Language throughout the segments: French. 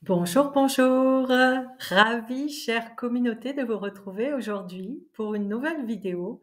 Bonjour, bonjour, ravie, chère communauté, de vous retrouver aujourd'hui pour une nouvelle vidéo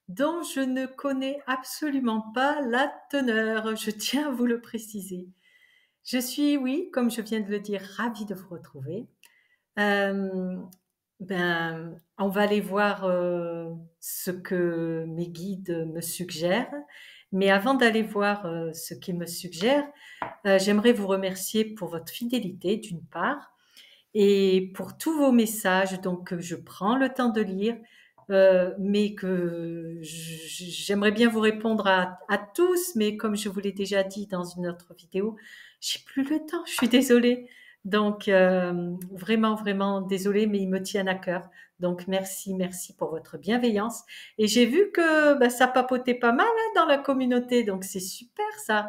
dont je ne connais absolument pas la teneur, je tiens à vous le préciser. Je suis, oui, comme je viens de le dire, ravie de vous retrouver. Euh, on va aller voir ce que mes guides me suggèrent, mais avant d'aller voir ce qu'ils me suggèrent, j'aimerais vous remercier pour votre fidélité d'une part et pour tous vos messages donc que je prends le temps de lire, mais que j'aimerais bien vous répondre à tous, mais comme je vous l'ai déjà dit dans une autre vidéo, j'ai plus le temps, je suis désolée. Donc vraiment, vraiment désolée, mais ils me tiennent à cœur. Donc merci, merci pour votre bienveillance. Et j'ai vu que ça papotait pas mal hein, dans la communauté, donc c'est super ça.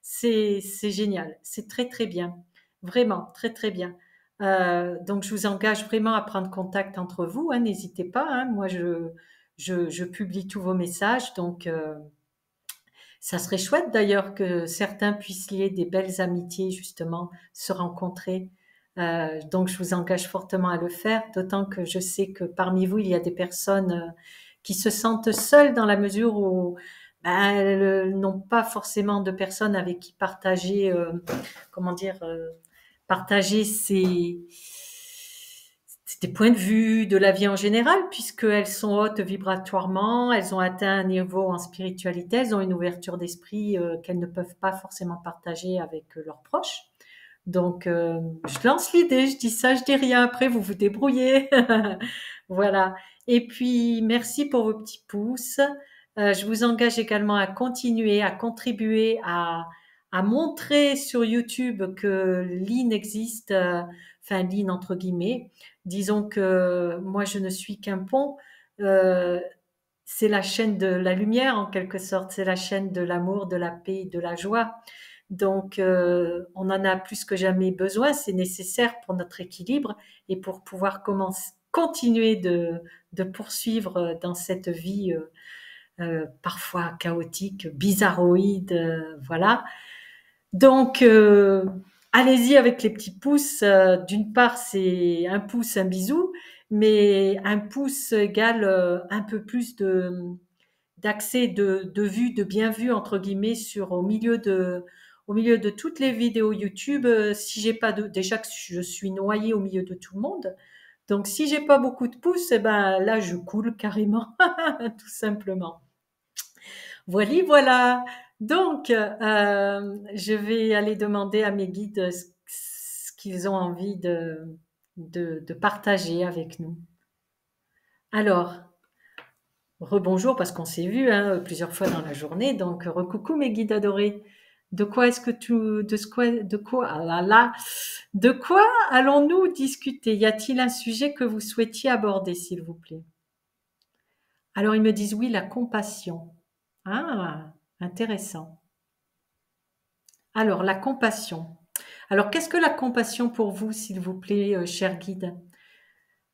C'est génial, c'est très très bien, vraiment très très bien. Donc, je vous engage vraiment à prendre contact entre vous. Hein, n'hésitez pas. Hein, moi, je publie tous vos messages. Donc, ça serait chouette d'ailleurs que certains puissent lier des belles amitiés, justement, se rencontrer. Donc, je vous engage fortement à le faire. D'autant que je sais que parmi vous, il y a des personnes qui se sentent seules dans la mesure où elles n'ont pas forcément de personnes avec qui partager, comment dire, partager des points de vue de la vie en général, puisqu'elles sont hautes vibratoirement, elles ont atteint un niveau en spiritualité, elles ont une ouverture d'esprit qu'elles ne peuvent pas forcément partager avec leurs proches. Donc, je lance l'idée, je dis ça, je dis rien, après vous vous débrouillez. Voilà. Et puis, merci pour vos petits pouces. Je vous engage également à continuer, à contribuer, à montrer sur YouTube que l'IN existe, enfin l'IN entre guillemets. Disons que moi, je ne suis qu'un pont. Euh, c'est la chaîne de la lumière en quelque sorte, c'est la chaîne de l'amour, de la paix, de la joie. Donc, on en a plus que jamais besoin, c'est nécessaire pour notre équilibre et pour pouvoir continuer de poursuivre dans cette vie parfois chaotique, bizarroïde, voilà. Donc, allez-y avec les petits pouces. D'une part, c'est un pouce, un bisou, mais un pouce égale un peu plus d'accès, de vue, de bien vue entre guillemets sur au milieu de toutes les vidéos YouTube. Si j'ai pas déjà que je suis noyée au milieu de tout le monde, donc si j'ai pas beaucoup de pouces, eh ben là je coule carrément, tout simplement. Voilà, voilà. Donc, je vais aller demander à mes guides ce qu'ils ont envie de partager avec nous. Alors, rebonjour parce qu'on s'est vu hein, plusieurs fois dans la journée. Donc, recoucou mes guides adorés. De quoi est-ce que ah là là, de quoi allons-nous discuter? Y a-t-il un sujet que vous souhaitiez aborder, s'il vous plaît? Alors, ils me disent oui, la compassion. Ah, intéressant. Alors, la compassion. Alors, qu'est-ce que la compassion pour vous, s'il vous plaît, cher guide?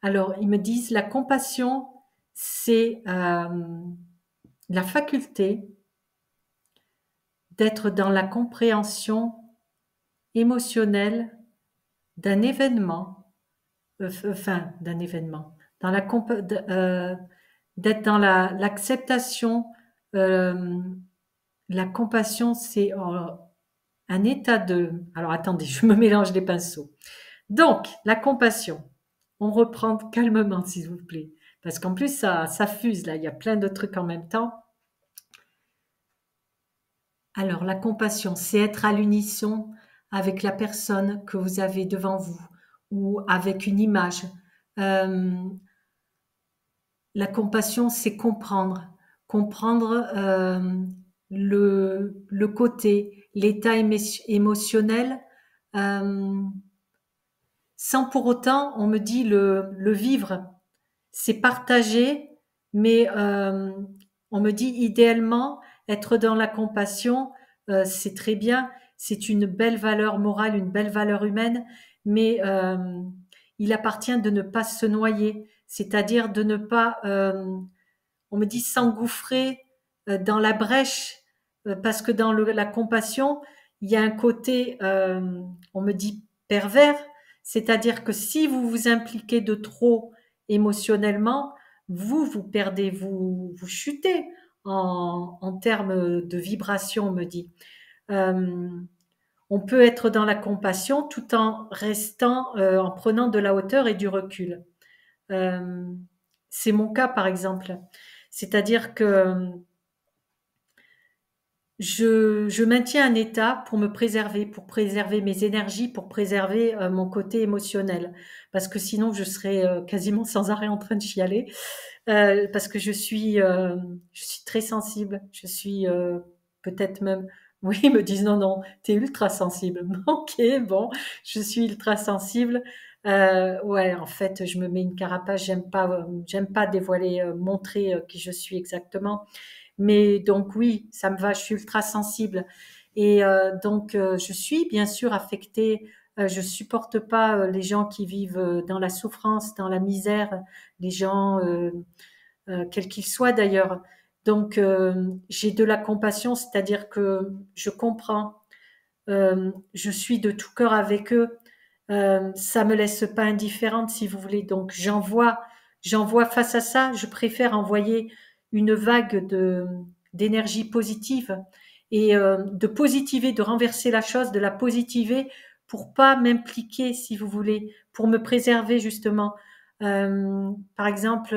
Alors, ils me disent la compassion, c'est la faculté d'être dans la compréhension émotionnelle d'un événement, enfin, d'un événement, dans d'être dans l'acceptation. euh, la compassion, c'est un état de. Alors, attendez, je me mélange les pinceaux. Donc, la compassion. On reprend calmement, s'il vous plaît. Parce qu'en plus, ça fuse, là. Il y a plein de trucs en même temps. Alors, la compassion, c'est être à l'unisson avec la personne que vous avez devant vous ou avec une image. Euh, la compassion, c'est comprendre. Comprendre le côté, l'état émotionnel. euh, Sans pour autant, on me dit le vivre, c'est partager, mais on me dit idéalement être dans la compassion, c'est très bien, c'est une belle valeur morale, une belle valeur humaine, mais il appartient de ne pas se noyer, c'est-à-dire de ne pas, on me dit s'engouffrer dans la brèche, parce que dans la compassion, il y a un côté, on me dit pervers, C'est-à-dire que si vous vous impliquez de trop émotionnellement, vous perdez, vous chutez en termes de vibration, on me dit. Euh, on peut être dans la compassion tout en restant, en prenant de la hauteur et du recul. Euh, c'est mon cas, par exemple. C'est-à-dire que je maintiens un état pour préserver mes énergies, pour préserver mon côté émotionnel. Parce que sinon, je serais quasiment sans arrêt en train de chialer. Parce que je suis très sensible. Je suis peut-être même, oui, ils me disent non, non, t'es ultra sensible. Ok, bon, je suis ultra sensible. Ouais, en fait, je me mets une carapace. J'aime pas dévoiler, montrer qui je suis exactement. Mais donc oui, ça me va. Je suis ultra sensible et donc je suis bien sûr affectée. Je supporte pas les gens qui vivent dans la souffrance, dans la misère, les gens quels qu'ils soient d'ailleurs. Donc, j'ai de la compassion, c'est-à-dire que je comprends, je suis de tout cœur avec eux. Ça me laisse pas indifférente, si vous voulez. Donc, j'envoie face à ça. Je préfère envoyer une vague d'énergie positive et de positiver, de renverser la chose, de la positiver pour pas m'impliquer, si vous voulez, pour me préserver justement. Par exemple,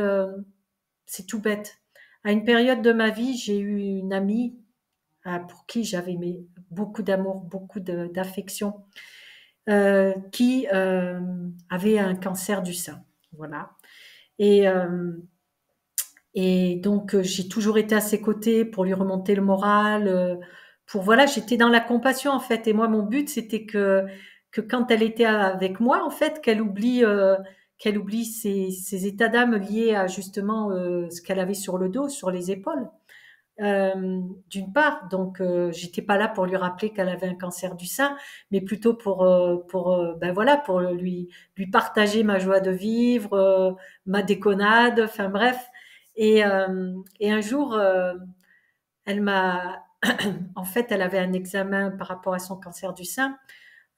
c'est tout bête. À une période de ma vie, j'ai eu une amie pour qui j'avais beaucoup d'amour, beaucoup d'affection, qui avait un cancer du sein. Voilà. Et, euh, et donc, j'ai toujours été à ses côtés pour lui remonter le moral. Voilà, j'étais dans la compassion en fait. Et moi, mon but, c'était que quand elle était avec moi, en fait, qu'elle oublie ses états d'âme liés à justement ce qu'elle avait sur le dos, sur les épaules. D'une part, donc j'étais pas là pour lui rappeler qu'elle avait un cancer du sein, mais plutôt ben voilà, pour lui partager ma joie de vivre, ma déconnade, enfin bref. Et un jour, elle m'a, en fait, elle avait un examen par rapport à son cancer du sein,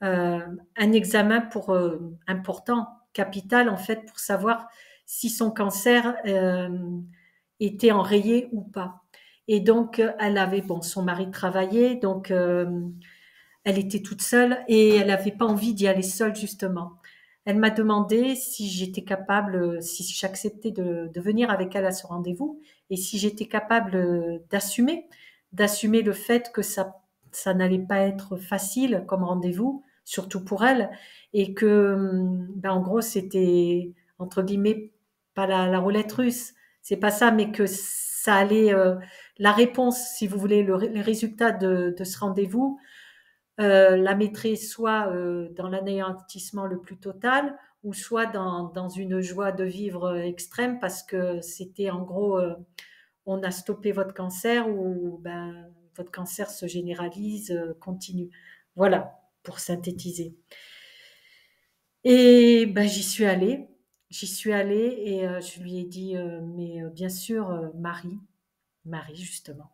un examen pour important, capital en fait, pour savoir si son cancer était enrayé ou pas. Et donc, elle avait, bon, son mari travaillait, donc elle était toute seule et elle n'avait pas envie d'y aller seule, justement. Elle m'a demandé si j'étais capable, si j'acceptais de venir avec elle à ce rendez-vous et si j'étais capable d'assumer le fait que ça n'allait pas être facile comme rendez-vous, surtout pour elle, et que, ben, en gros, c'était, entre guillemets, pas la roulette russe, c'est pas ça, mais que ça allait, la réponse, si vous voulez, les résultats de ce rendez-vous, la mettrait soit dans l'anéantissement le plus total, ou soit dans une joie de vivre extrême, parce que c'était en gros, on a stoppé votre cancer, ou ben, votre cancer se généralise, continue. Voilà, pour synthétiser. Et ben, j'y suis allée et je lui ai dit, mais bien sûr, Marie justement.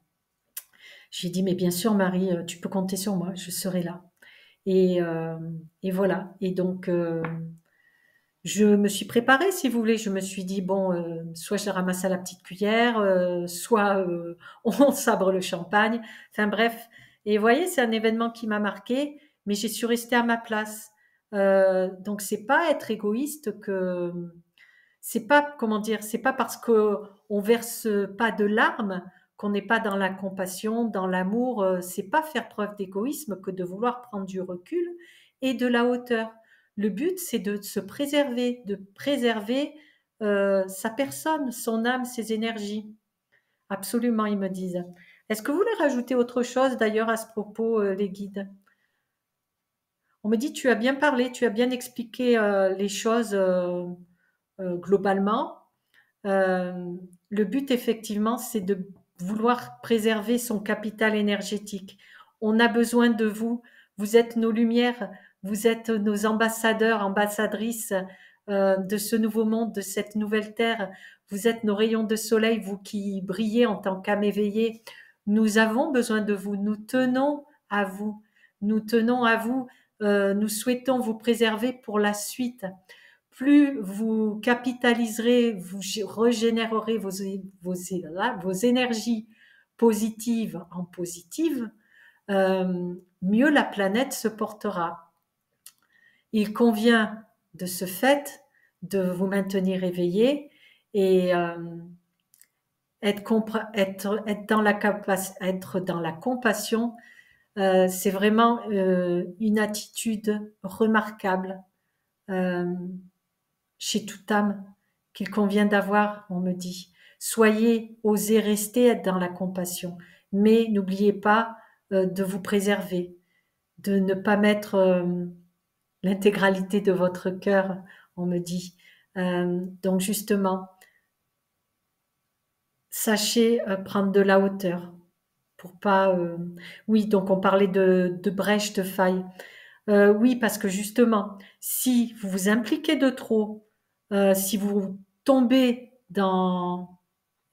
J'ai dit, mais bien sûr, Marie, tu peux compter sur moi, je serai là. Et, euh, et voilà. Et donc, je me suis préparée, si vous voulez. Je me suis dit, bon, soit je la ramasse à la petite cuillère, soit on sabre le champagne. Enfin bref. Et vous voyez, c'est un événement qui m'a marqué, mais j'ai su rester à ma place. Donc, c'est pas être égoïste que, c'est pas, comment dire, c'est pas parce que on verse pas de larmes qu'on n'est pas dans la compassion, dans l'amour. C'est pas faire preuve d'égoïsme que de vouloir prendre du recul et de la hauteur. Le but, c'est de se préserver, de préserver sa personne, son âme, ses énergies. Absolument, ils me disent. Est-ce que vous voulez rajouter autre chose d'ailleurs à ce propos, les guides? On me dit, tu as bien parlé, tu as bien expliqué les choses globalement. Euh, le but, effectivement, c'est de vouloir préserver son capital énergétique. On a besoin de vous. Vous êtes nos lumières. Vous êtes nos ambassadeurs, ambassadrices de ce nouveau monde, de cette nouvelle terre. Vous êtes nos rayons de soleil, vous qui brillez en tant qu'âme éveillée. Nous avons besoin de vous. Nous tenons à vous. Nous tenons à vous nous souhaitons vous préserver pour la suite. Plus vous capitaliserez, vous régénérerez vos énergies positives en positives, mieux la planète se portera. Il convient de ce fait de vous maintenir éveillé et être dans la compassion. C'est vraiment une attitude remarquable chez toute âme qu'il convient d'avoir, on me dit. Soyez, osez rester, être dans la compassion, mais n'oubliez pas de vous préserver, de ne pas mettre l'intégralité de votre cœur, on me dit. Donc justement, sachez prendre de la hauteur pour pas. Oui, donc on parlait de brèche, de faille. Oui, parce que justement, si vous vous impliquez de trop, si vous tombez dans,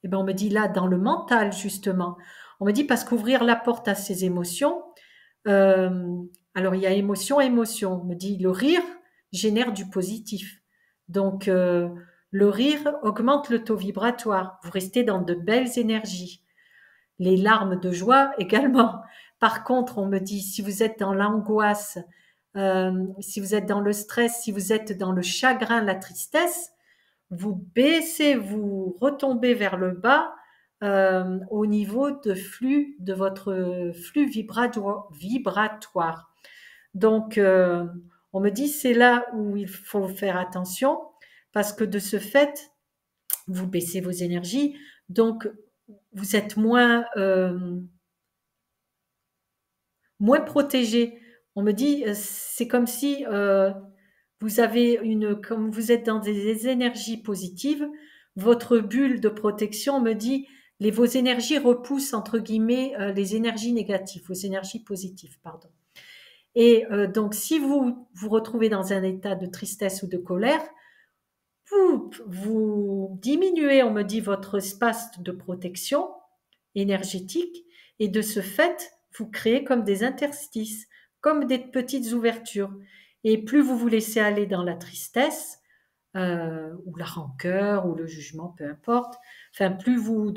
eh ben on me dit là, dans le mental justement, on me dit parce qu'ouvrir la porte à ces émotions, euh, alors il y a émotion, émotion. On me dit le rire génère du positif. Donc le rire augmente le taux vibratoire. Vous restez dans de belles énergies. Les larmes de joie également. Par contre, on me dit si vous êtes dans l'angoisse, si vous êtes dans le stress, si vous êtes dans le chagrin, la tristesse, vous baissez, vous retombez vers le bas au niveau de votre flux vibratoire. Donc, on me dit c'est là où il faut faire attention parce que de ce fait, vous baissez vos énergies, donc vous êtes moins protégé. On me dit c'est comme si vous avez comme vous êtes dans des énergies positives, votre bulle de protection me dit vos énergies repoussent entre guillemets les énergies négatives, vos énergies positives, pardon. Et donc si vous vous retrouvez dans un état de tristesse ou de colère, vous diminuez, on me dit, votre espace de protection énergétique et de ce fait, vous créez comme des interstices, comme des petites ouvertures. Et plus vous vous laissez aller dans la tristesse, ou la rancœur, ou le jugement, peu importe, enfin, plus vous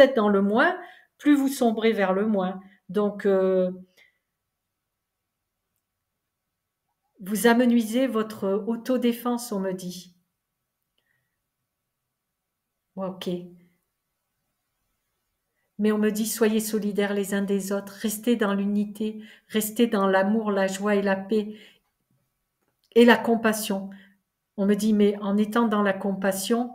êtes dans le moins, plus vous sombrez vers le moins. Donc, vous amenuisez votre autodéfense, on me dit. Ok. Mais on me dit, soyez solidaires les uns des autres, restez dans l'unité, restez dans l'amour, la joie et la paix et la compassion. On me dit, mais en étant dans la compassion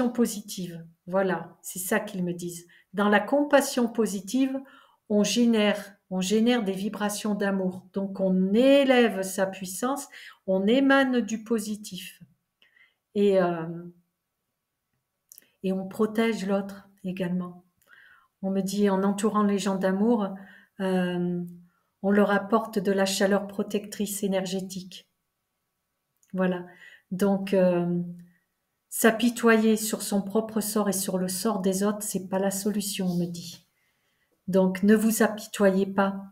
positive, voilà, c'est ça qu'ils me disent. Dans la compassion positive, on génère des vibrations d'amour. Donc on élève sa puissance, on émane du positif et, euh, et on protège l'autre également. On me dit en entourant les gens d'amour, euh, on leur apporte de la chaleur protectrice énergétique. Voilà. Donc, s'apitoyer sur son propre sort et sur le sort des autres, c'est pas la solution, on me dit. Donc, ne vous apitoyez pas.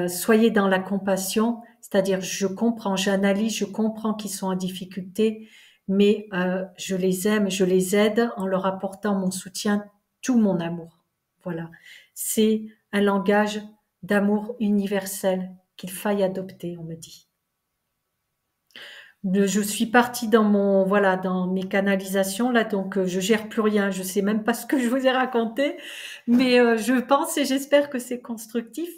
Soyez dans la compassion, c'est-à-dire je comprends, j'analyse, je comprends qu'ils sont en difficulté, mais je les aime, je les aide en leur apportant mon soutien, tout mon amour. Voilà. C'est un langage d'amour universel qu'il faille adopter, on me dit. Je suis partie dans mes canalisations là, donc je gère plus rien. Je sais même pas ce que je vous ai raconté, mais je pense et j'espère que c'est constructif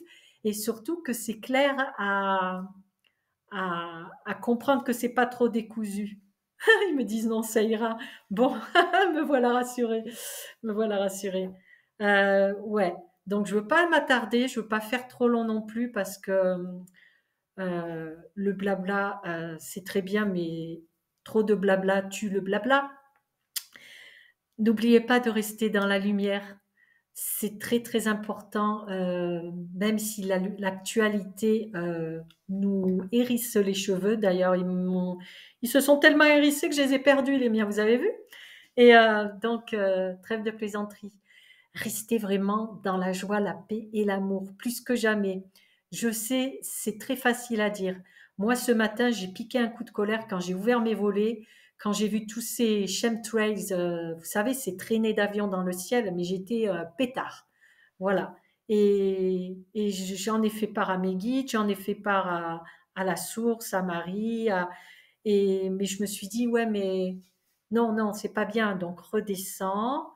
et surtout que c'est clair à comprendre que c'est pas trop décousu. Ils me disent non, ça ira. Bon, me voilà rassurée. Me voilà rassurée. Ouais. Donc je veux pas m'attarder, je veux pas faire trop long non plus parce que le blabla, c'est très bien, mais trop de blabla tue le blabla. N'oubliez pas de rester dans la lumière. C'est très très important, même si l'actualité nous hérisse les cheveux. D'ailleurs, ils se sont tellement hérissés que je les ai perdus, les miens, vous avez vu? Et donc, trêve de plaisanterie. Restez vraiment dans la joie, la paix et l'amour, plus que jamais. Je sais, c'est très facile à dire. Moi, ce matin, j'ai piqué un coup de colère quand j'ai ouvert mes volets, quand j'ai vu tous ces chemtrails, vous savez, ces traînées d'avions dans le ciel, mais j'étais pétard. Voilà. Et j'en ai fait part à mes guides, j'en ai fait part à la source, à Marie, mais je me suis dit, ouais, mais non, non, c'est pas bien. Donc redescends,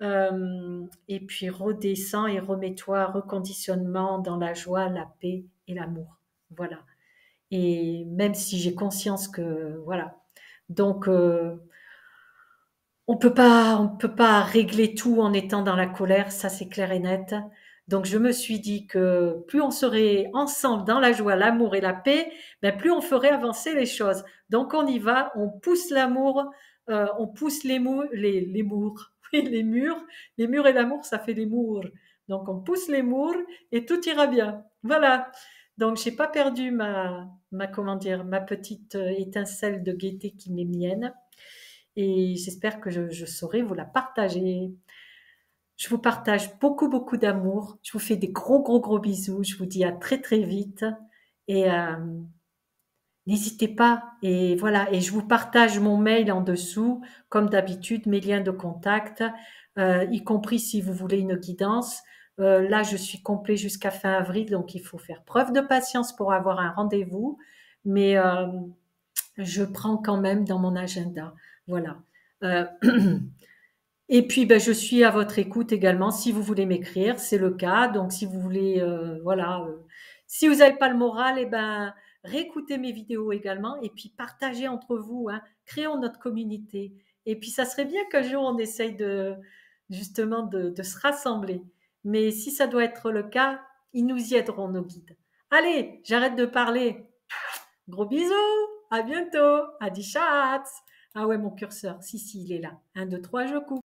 et puis redescends et remets-toi reconditionnement dans la joie, la paix et l'amour. Voilà. Et même si j'ai conscience que, voilà. Donc, on peut pas régler tout en étant dans la colère, ça c'est clair et net. Donc je me suis dit que plus on serait ensemble dans la joie, l'amour et la paix, ben plus on ferait avancer les choses. Donc on y va, on pousse l'amour, on pousse les murs, oui, les murs et l'amour, ça fait les murs. Donc on pousse les murs et tout ira bien. Voilà. Donc j'ai pas perdu comment dire, ma petite étincelle de gaieté qui m'est mienne et j'espère que je saurai vous la partager. Je vous partage beaucoup, beaucoup d'amour. Je vous fais des gros, gros, gros bisous. Je vous dis à très, très vite. Et n'hésitez pas. Et voilà. Et je vous partage mon mail en dessous, comme d'habitude, mes liens de contact, y compris si vous voulez une guidance. Là, je suis complet jusqu'à fin avril, donc il faut faire preuve de patience pour avoir un rendez-vous. Mais je prends quand même dans mon agenda. Voilà. Euh, et puis, ben, je suis à votre écoute également. Si vous voulez m'écrire, c'est le cas. Donc, si vous voulez, voilà, si vous n'avez pas le moral, eh ben, réécoutez mes vidéos également et puis partagez entre vous. Hein, créons notre communauté. Et puis, ça serait bien qu'un jour on essaye justement de se rassembler. Mais si ça doit être le cas, ils nous y aideront, nos guides. Allez, j'arrête de parler. Gros bisous, à bientôt, à 10 chats. Ah ouais, mon curseur, si, il est là. Un, 2, 3, je coupe.